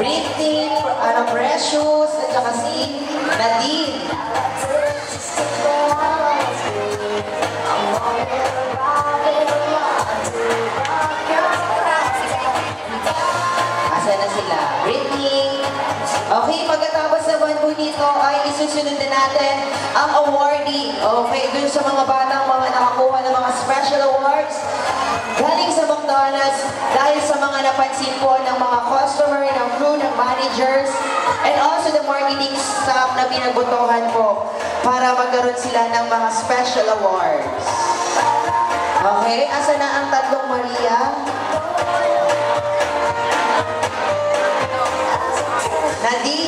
Britney, Precious, at saka si Nadine. Asa na sila? Britney. Okay, pagkatapos naman po nito ay isusunod na natin ang awarding. Okay, dun sa mga batang mga nakakuha ng mga special awards galing sa McDonald's dahil sa mga napansin po ng mga customer, ng crew, ng managers, and also the marketing staff na pinagbutuhan po para magkaroon sila ng mga special awards. Okay, asa na ang tatlong Maria? Nadine.